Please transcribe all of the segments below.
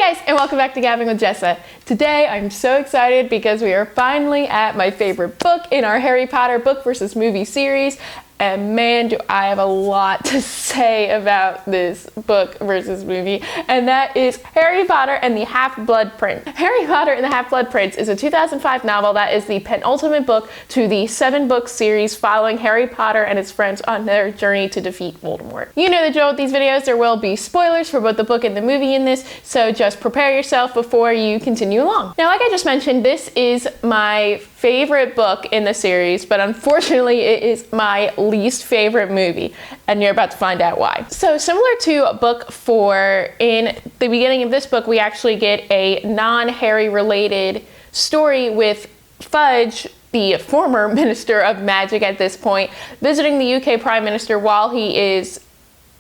Hey guys, and welcome back to Gabbin with Jessa. Today I'm so excited because we are finally at my favorite book in our Harry Potter book versus movie series. And man, do I have a lot to say about this book versus movie, and that is Harry Potter and the Half-Blood Prince. Harry Potter and the Half-Blood Prince is a 2005 novel that is the penultimate book to the 7-book series following Harry Potter and his friends on their journey to defeat Voldemort. You know the drill with these videos, there will be spoilers for both the book and the movie in this, so just prepare yourself before you continue along. Now, like I just mentioned, this is my favorite book in the series, but unfortunately it is my least favorite movie, and you're about to find out why. So similar to book 4, in the beginning of this book we actually get a non-Harry related story with Fudge, the former Minister of Magic at this point, visiting the UK Prime Minister while he is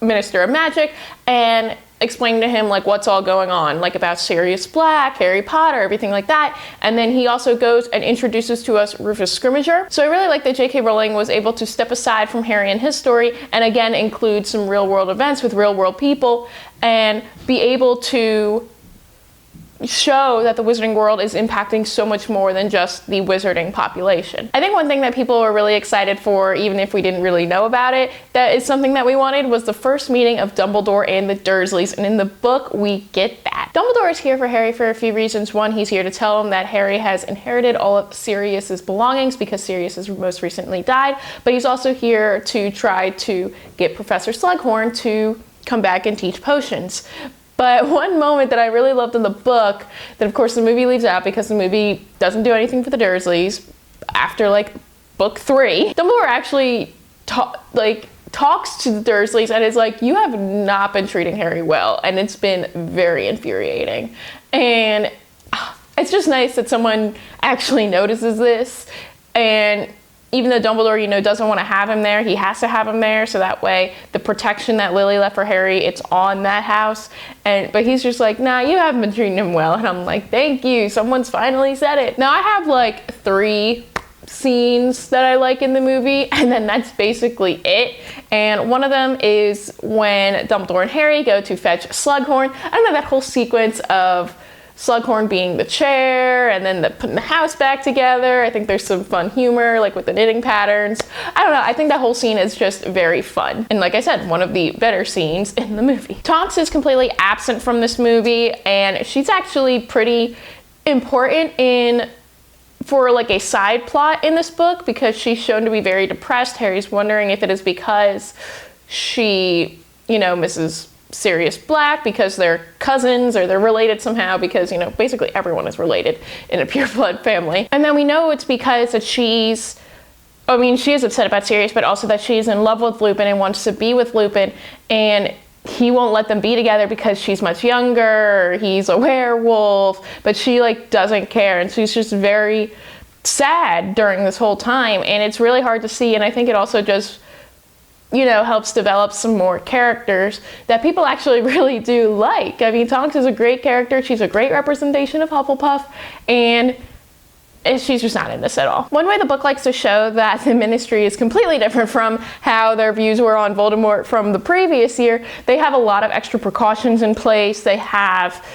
Minister of Magic, and explaining to him like what's all going on, like about Sirius Black, Harry Potter, everything like that. And then he also goes and introduces to us Rufus Scrimgeour. So I really like that J.K. Rowling was able to step aside from Harry and his story and again include some real world events with real world people and be able to show that the wizarding world is impacting so much more than just the wizarding population. I think one thing that people were really excited for, even if we didn't really know about it, that is something that we wanted, was the first meeting of Dumbledore and the Dursleys, and in the book we get that. Dumbledore is here for Harry for a few reasons. One, he's here to tell him that Harry has inherited all of Sirius's belongings because Sirius has most recently died, but he's also here to try to get Professor Slughorn to come back and teach potions. But one moment that I really loved in the book, that of course the movie leaves out because the movie doesn't do anything for the Dursleys, after like book 3, Dumbledore actually talks to the Dursleys and is like, you have not been treating Harry well, and it's been very infuriating. And it's just nice that someone actually notices this, and even though Dumbledore, you know, doesn't want to have him there, he has to have him there so that way the protection that Lily left for Harry, it's on that house. But he's just like, nah, you haven't been treating him well. And I'm like, thank you, someone's finally said it. Now I have like 3 scenes that I like in the movie, and then that's basically it. And one of them is when Dumbledore and Harry go to fetch Slughorn. I don't know, that whole sequence of Slughorn being the chair and then putting the house back together. I think there's some fun humor, like with the knitting patterns. I don't know, I think that whole scene is just very fun. And like I said, one of the better scenes in the movie. Tonks is completely absent from this movie, and she's actually pretty important for like a side plot in this book because she's shown to be very depressed. Harry's wondering if it is because she, you know, misses Sirius Black because they're cousins or they're related somehow, because, you know, basically everyone is related in a pure blood family. And then we know it's because that she is upset about Sirius, but also that she's in love with Lupin and wants to be with Lupin, and he won't let them be together because she's much younger, he's a werewolf, but she like doesn't care, and she's just very sad during this whole time, and it's really hard to see. And I think it also just, you know, helps develop some more characters that people actually really do like. I mean, Tonks is a great character. She's a great representation of Hufflepuff, and she's just not in this at all. One way the book likes to show that the Ministry is completely different from how their views were on Voldemort from the previous year, they have a lot of extra precautions in place. They have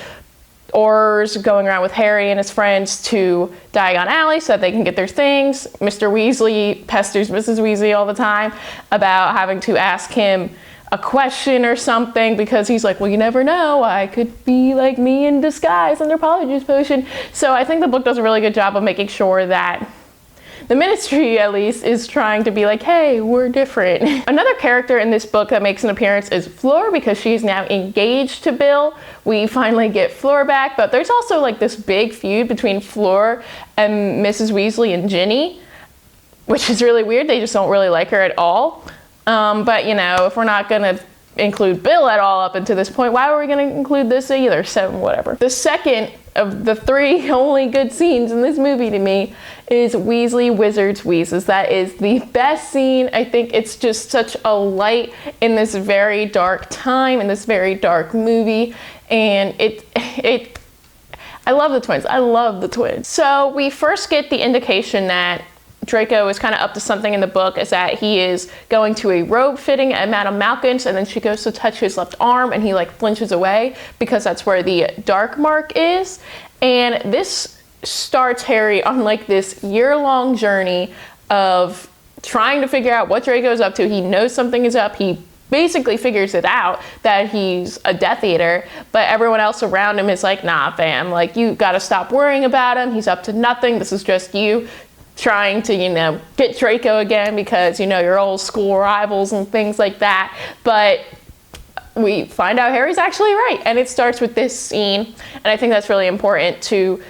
Aurors going around with Harry and his friends to Diagon Alley so that they can get their things. Mr. Weasley pesters Mrs. Weasley all the time about having to ask him a question or something because he's like, well, you never know, I could be like me in disguise under Polyjuice Potion. So I think the book does a really good job of making sure that the Ministry, at least, is trying to be like, hey, we're different. Another character in this book that makes an appearance is Fleur, because she's now engaged to Bill. We finally get Fleur back, but there's also like this big feud between Fleur and Mrs. Weasley and Ginny, which is really weird. They just don't really like her at all. But you know, if we're not gonna include Bill at all up until this point, why were we gonna include this either? So whatever. The second of the 3 only good scenes in this movie to me is Weasley Wizards Wheezes. That is the best scene. I think it's just such a light in this very dark time, in this very dark movie, and I love the twins. I love the twins. So we first get the indication that Draco is kind of up to something in the book is that he is going to a robe fitting at Madame Malkin's, and then she goes to touch his left arm and he like flinches away because that's where the dark mark is. And this starts Harry on like this year-long journey of trying to figure out what Draco's up to. He knows something is up. He basically figures it out that he's a Death Eater, but everyone else around him is like, nah, fam, like you gotta stop worrying about him. He's up to nothing. This is just you trying to, you know, get Draco again because, you know, your old school rivals and things like that. But we find out Harry's actually right. And it starts with this scene. And I think that's really important to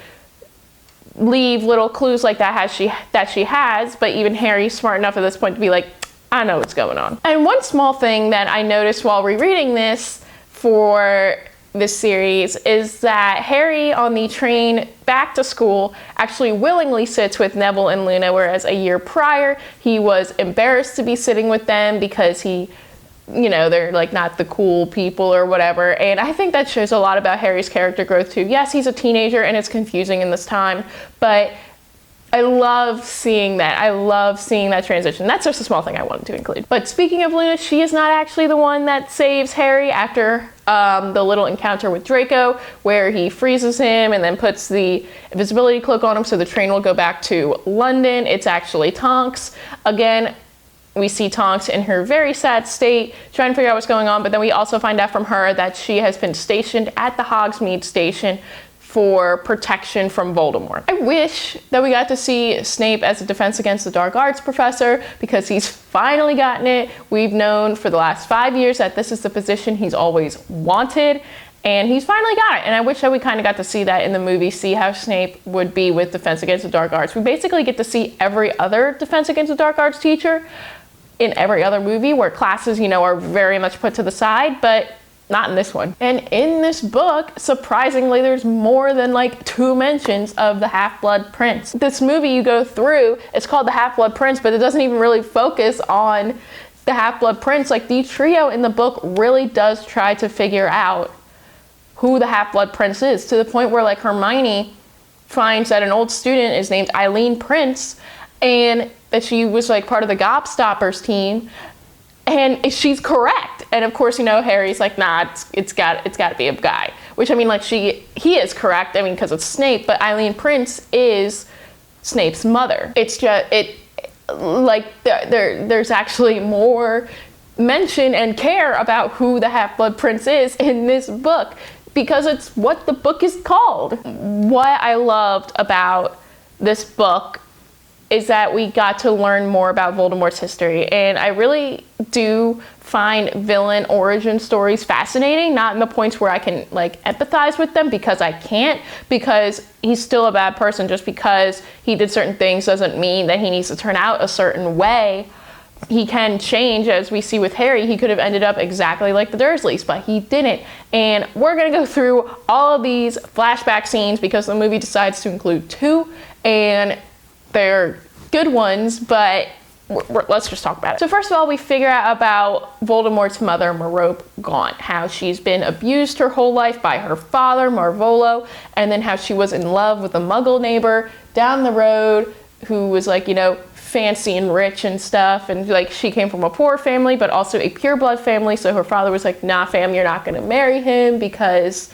leave little clues like that she has, but even Harry's smart enough at this point to be like, I know what's going on. And one small thing that I noticed while rereading this for this series is that Harry on the train back to school actually willingly sits with Neville and Luna, whereas a year prior he was embarrassed to be sitting with them because he, you know, they're like not the cool people or whatever. And I think that shows a lot about Harry's character growth too. Yes, he's a teenager and it's confusing in this time, but I love seeing that. I love seeing that transition. That's just a small thing I wanted to include. But speaking of Luna, she is not actually the one that saves Harry after the little encounter with Draco, where he freezes him and then puts the invisibility cloak on him so the train will go back to London. It's actually Tonks. Again, we see Tonks in her very sad state, trying to figure out what's going on, but then we also find out from her that she has been stationed at the Hogsmeade station for protection from Voldemort. I wish that we got to see Snape as a Defense Against the Dark Arts professor because he's finally gotten it. We've known for the last 5 years that this is the position he's always wanted, and he's finally got it. And I wish that we kind of got to see that in the movie, see how Snape would be with Defense Against the Dark Arts. We basically get to see every other Defense Against the Dark Arts teacher in every other movie where classes, you know, are very much put to the side, but not in this one. And in this book, surprisingly, there's more than like 2 mentions of the Half-Blood Prince. This movie you go through, it's called the Half-Blood Prince, but it doesn't even really focus on the Half-Blood Prince. Like the trio in the book really does try to figure out who the Half-Blood Prince is, to the point where like Hermione finds that an old student is named Eileen Prince and that she was like part of the Gobstoppers team. And she's correct. And of course, you know, Harry's like, nah, it's got to be a guy. Which, I mean, like, he is correct, I mean, because it's Snape, but Eileen Prince is Snape's mother. It's just, there's actually more mention and care about who the Half-Blood Prince is in this book, because it's what the book is called. What I loved about this book is that we got to learn more about Voldemort's history. And I really do find villain origin stories fascinating, not in the points where I can like empathize with them, because I can't, because he's still a bad person. Just because he did certain things doesn't mean that he needs to turn out a certain way. He can change, as we see with Harry. He could have ended up exactly like the Dursleys, but he didn't. And we're gonna go through all of these flashback scenes because the movie decides to include 2, and they're good ones, but let's just talk about it. So first of all, we figure out about Voldemort's mother, Merope Gaunt, how she's been abused her whole life by her father, Marvolo, and then how she was in love with a Muggle neighbor down the road who was like, you know, fancy and rich and stuff, and like she came from a poor family but also a pureblood family, so her father was like, nah fam, you're not gonna marry him because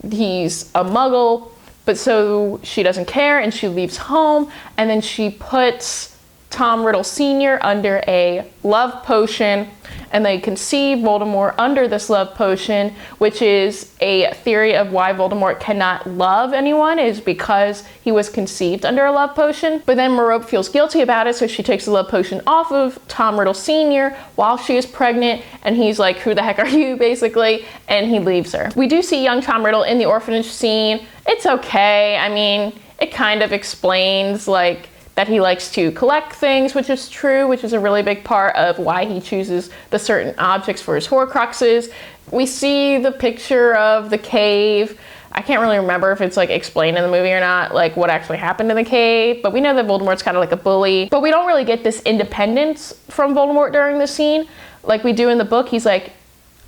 he's a Muggle. But so she doesn't care and she leaves home, and then she puts Tom Riddle Sr. under a love potion, and they conceive Voldemort under this love potion, which is a theory of why Voldemort cannot love anyone, is because he was conceived under a love potion. But then Merope feels guilty about it, so she takes the love potion off of Tom Riddle Sr. while she is pregnant, and he's like, who the heck are you, basically, and he leaves her. We do see young Tom Riddle in the orphanage scene. It's okay. I mean, it kind of explains like that he likes to collect things, which is true, which is a really big part of why he chooses the certain objects for his Horcruxes. We see the picture of the cave. I can't really remember if it's like explained in the movie or not, like what actually happened in the cave, but we know that Voldemort's kind of like a bully. But we don't really get this independence from Voldemort during this scene like we do in the book. He's like,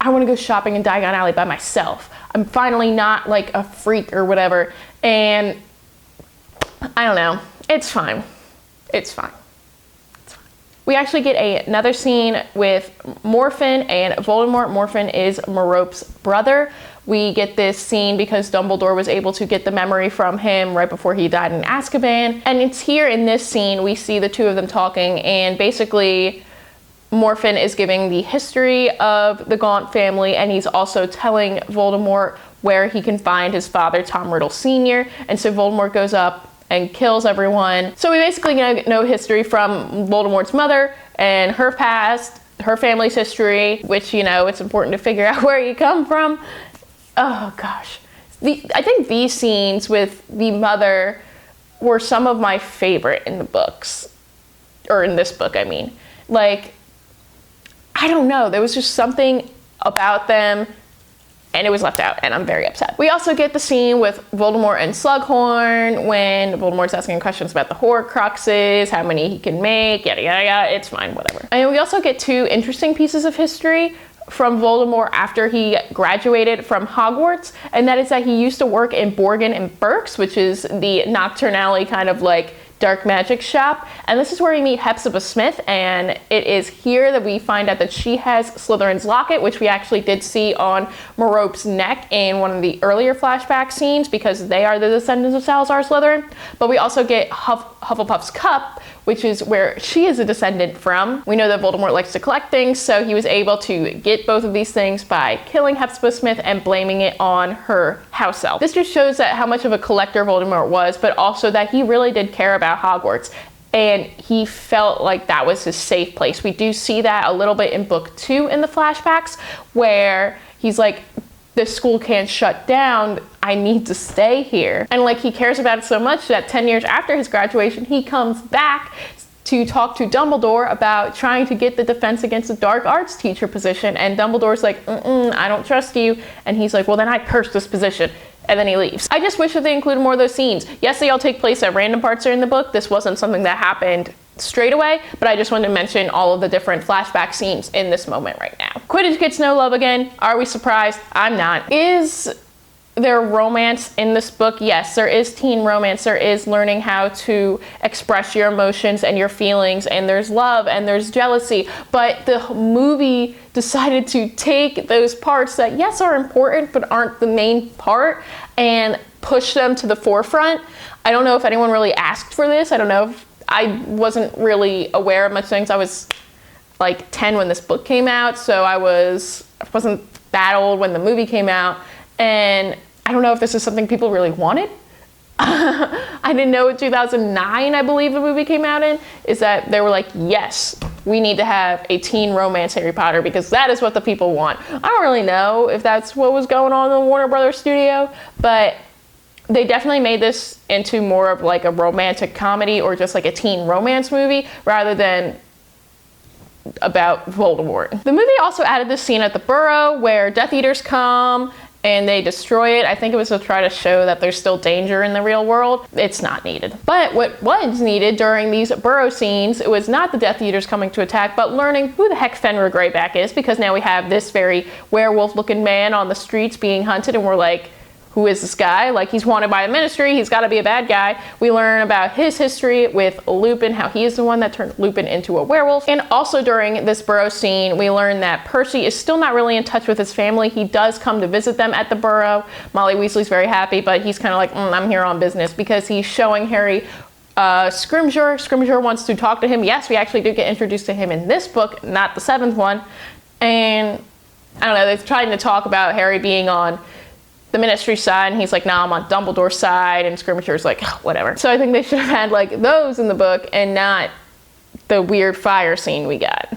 I want to go shopping in Diagon Alley by myself. I'm finally not like a freak or whatever. And I don't know, it's fine. It's fine. We actually get another scene with Morphin and Voldemort. Morphin is Merope's brother. We get this scene because Dumbledore was able to get the memory from him right before he died in Azkaban. And it's here in this scene we see the two of them talking, and basically Morphin is giving the history of the Gaunt family, and he's also telling Voldemort where he can find his father, Tom Riddle Sr. And so Voldemort goes up and kills everyone. So we basically know history from Voldemort's mother and her past, her family's history, which, you know, it's important to figure out where you come from. Oh gosh. I think these scenes with the mother were some of my favorite in the books. Or in this book, I mean. Like, I don't know, there was just something about them, and it was left out, and I'm very upset. We also get the scene with Voldemort and Slughorn when Voldemort's asking questions about the Horcruxes, how many he can make, yada yada yada. It's fine, whatever. And we also get two interesting pieces of history from Voldemort after he graduated from Hogwarts, and that is that he used to work in Borgin and Burke's, which is the Nocturnally kind of like dark magic shop, and this is where we meet Hepzibah Smith, and it is here that we find out that she has Slytherin's locket, which we actually did see on Merope's neck in one of the earlier flashback scenes because they are the descendants of Salazar Slytherin. But we also get Hufflepuff's cup, which is where she is a descendant from. We know that Voldemort likes to collect things, so he was able to get both of these things by killing Hepzibah Smith and blaming it on her house elf. This just shows that how much of a collector Voldemort was, but also that he really did care about Hogwarts, and he felt like that was his safe place. We do see that a little bit in book 2 in the flashbacks, where he's like, this school can't shut down, I need to stay here. And like, he cares about it so much that 10 years after his graduation, he comes back to talk to Dumbledore about trying to get the Defense Against the Dark Arts teacher position. And Dumbledore's like, I don't trust you. And he's like, well, then I curse this position. And then he leaves. I just wish that they included more of those scenes. Yes, they all take place at random parts during the book. This wasn't something that happened straight away, but I just wanted to mention all of the different flashback scenes in this moment right now. Quidditch gets no love again. Are we surprised? I'm not. Is there romance in this book? Yes, there is teen romance. There is learning how to express your emotions and your feelings, and there's love and there's jealousy, but the movie decided to take those parts that, yes, are important, but aren't the main part, and push them to the forefront. I don't know if anyone really asked for this. I don't know if I wasn't really aware of much things. I was like 10 when this book came out, so I wasn't that old when the movie came out, and I don't know if this is something people really wanted. I didn't know in 2009, I believe the movie came out in, is that they were like, yes, we need to have a teen romance Harry Potter because that is what the people want. I don't really know if that's what was going on in the Warner Brothers studio, but they definitely made this into more of like a romantic comedy or just like a teen romance movie rather than about Voldemort. The movie also added this scene at the Burrow where Death Eaters come and they destroy it. I think it was to try to show that there's still danger in the real world. It's not needed. But what was needed during these Burrow scenes, it was not the Death Eaters coming to attack, but learning who the heck Fenrir Greyback is, because now we have this very werewolf-looking man on the streets being hunted, and we're like, who is this guy? Like, he's wanted by the Ministry, he's gotta be a bad guy. We learn about his history with Lupin, how he is the one that turned Lupin into a werewolf. And also during this Burrow scene, we learn that Percy is still not really in touch with his family. He does come to visit them at the Burrow. Molly Weasley's very happy, but he's kind of like, I'm here on business, because he's showing Harry Scrimgeour. Scrimgeour wants to talk to him. Yes, we actually do get introduced to him in this book, not the 7th one. And I don't know, they're trying to talk about Harry being on the Ministry side, and he's like, nah, I'm on Dumbledore's side, and Scrimgeour's like, whatever. So I think they should have had like those in the book and not the weird fire scene we got.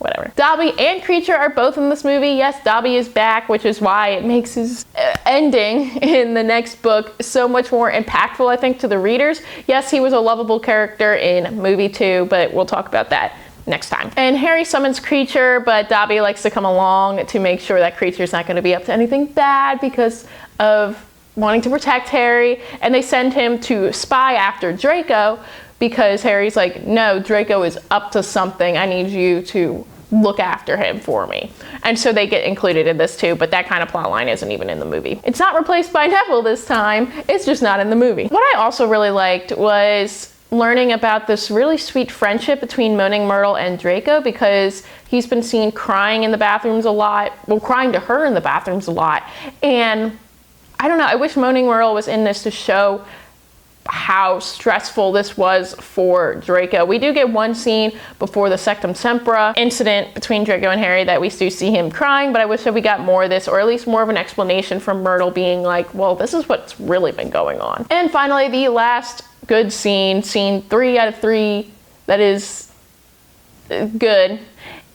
Whatever. Dobby and Kreacher are both in this movie. Yes, Dobby is back, which is why it makes his ending in the next book so much more impactful, I think, to the readers. Yes, he was a lovable character in movie 2, but we'll talk about that next time. And Harry summons Kreacher, but Dobby likes to come along to make sure that Kreacher's not going to be up to anything bad because of wanting to protect Harry. And they send him to spy after Draco because Harry's like, no, Draco is up to something. I need you to look after him for me. And so they get included in this too, but that kind of plot line isn't even in the movie. It's not replaced by Neville this time. It's just not in the movie. What I also really liked was learning about this really sweet friendship between Moaning Myrtle and Draco, because he's been seen crying in the bathrooms a lot, well, crying to her in the bathrooms a lot. And I don't know, I wish Moaning Myrtle was in this to show how stressful this was for Draco. We do get one scene before the Sectum Sempra incident between Draco and Harry that we do see him crying, but I wish that we got more of this, or at least more of an explanation from Myrtle being like, well, this is what's really been going on. And finally, the last good scene 3 out of 3 that is good,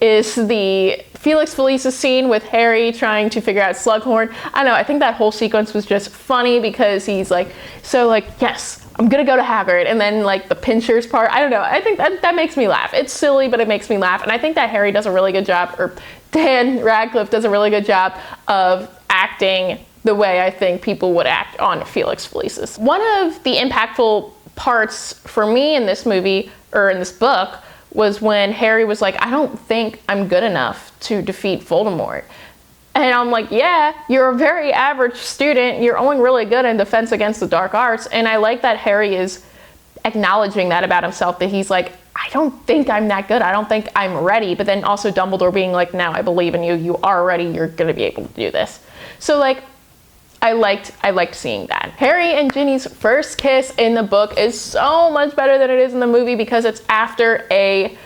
is the Felix Felicis scene with Harry trying to figure out Slughorn. I don't know, I think that whole sequence was just funny because he's like, so like, yes, I'm gonna go to Hagrid, and then like the pinchers part, I don't know, I think that makes me laugh. It's silly, but it makes me laugh, and I think that Harry does a really good job, or Dan Radcliffe does a really good job of acting the way I think people would act on Felix Felicis. One of the impactful parts for me in this movie, or in this book, was when Harry was like, I don't think I'm good enough to defeat Voldemort. And I'm like, yeah, you're a very average student. You're only really good in Defense Against the Dark Arts. And I like that Harry is acknowledging that about himself, that he's like, I don't think I'm that good. I don't think I'm ready. But then also Dumbledore being like, no, I believe in you. You are ready. You're going to be able to do this. So like, I liked seeing that. Harry and Ginny's first kiss in the book is so much better than it is in the movie, because it's after a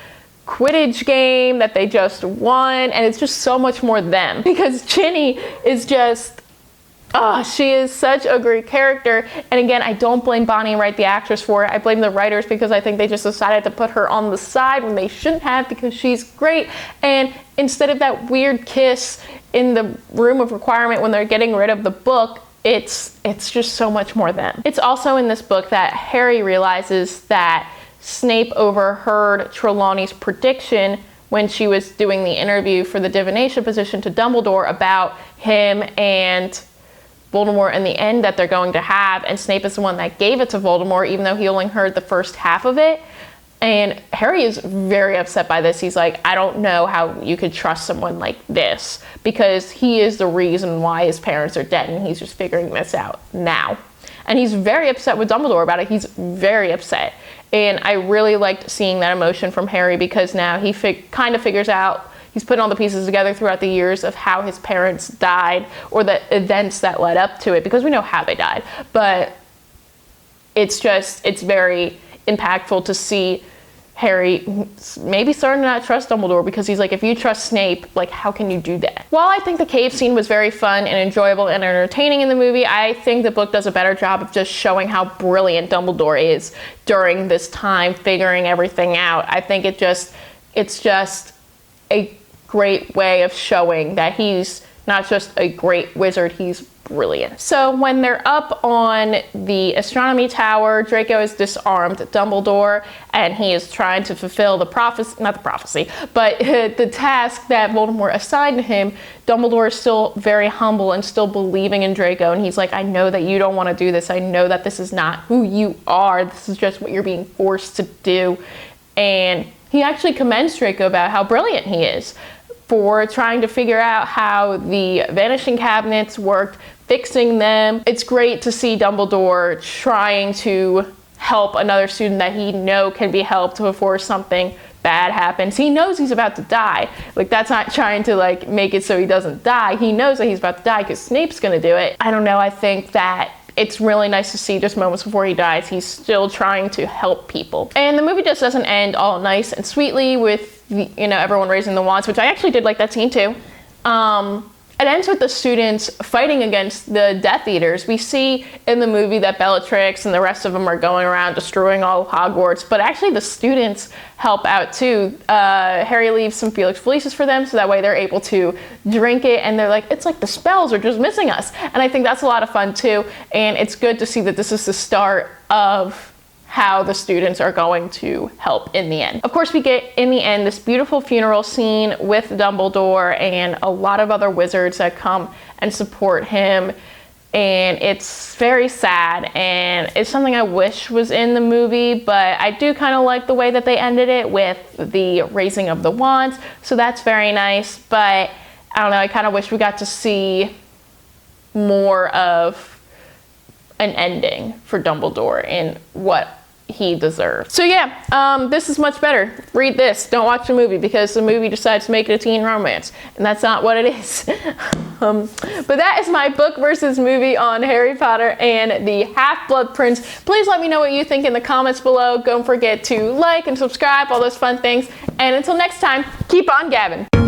Quidditch game that they just won, and it's just so much more them, because Ginny is just, she is such a great character. And again, I don't blame Bonnie and Wright, the actress, for it. I blame the writers, because I think they just decided to put her on the side when they shouldn't have, because she's great. And instead of that weird kiss in the room of requirement when they're getting rid of the book, it's just so much more them. It's also in this book that Harry realizes that Snape overheard Trelawney's prediction when she was doing the interview for the divination position to Dumbledore about him and Voldemort in the end that they're going to have, and Snape is the one that gave it to Voldemort, even though he only heard the first half of it. And Harry is very upset by this. He's like, I don't know how you could trust someone like this, because he is the reason why his parents are dead, and he's just figuring this out now. And he's very upset with Dumbledore about it. He's very upset. And I really liked seeing that emotion from Harry, because now he kind of figures out, he's putting all the pieces together throughout the years of how his parents died, or the events that led up to it, because we know how they died. But it's very impactful to see Harry maybe starting to not trust Dumbledore, because he's like, if you trust Snape, like, how can you do that? While I think the cave scene was very fun and enjoyable and entertaining in the movie, I think the book does a better job of just showing how brilliant Dumbledore is during this time, figuring everything out. I think it's just a great way of showing that he's not just a great wizard, he's brilliant. So when they're up on the astronomy tower, Draco has disarmed Dumbledore, and he is trying to fulfill the prophecy, not the prophecy, but the task that Voldemort assigned to him. Dumbledore is still very humble and still believing in Draco, and he's like, I know that you don't want to do this. I know that this is not who you are. This is just what you're being forced to do. And he actually commends Draco about how brilliant he is for trying to figure out how the vanishing cabinets worked, fixing them. It's great to see Dumbledore trying to help another student that he knows can be helped before something bad happens. He knows he's about to die. Like, that's not trying to like make it so he doesn't die. He knows that he's about to die because Snape's gonna do it. I don't know, I think that it's really nice to see just moments before he dies, he's still trying to help people. And the movie just doesn't end all nice and sweetly with everyone raising the wands, which I actually did like that scene too. It ends with the students fighting against the Death Eaters. We see in the movie that Bellatrix and the rest of them are going around destroying all of Hogwarts, but actually the students help out too. Harry leaves some Felix Felicis for them, so that way they're able to drink it, and they're like, it's like the spells are just missing us. And I think that's a lot of fun too, and it's good to see that this is the start of how the students are going to help in the end. Of course, we get in the end this beautiful funeral scene with Dumbledore and a lot of other wizards that come and support him, and it's very sad, and it's something I wish was in the movie, but I do kind of like the way that they ended it with the raising of the wands, so that's very nice. But I don't know, I kind of wish we got to see more of an ending for Dumbledore and what he deserves. So yeah, this is much better. Read this. Don't watch the movie because the movie decides to make it a teen romance, and that's not what it is. But that is my book versus movie on Harry Potter and the Half-Blood Prince. Please let me know what you think in the comments below. Don't forget to like and subscribe, all those fun things. And until next time, keep on gabbing.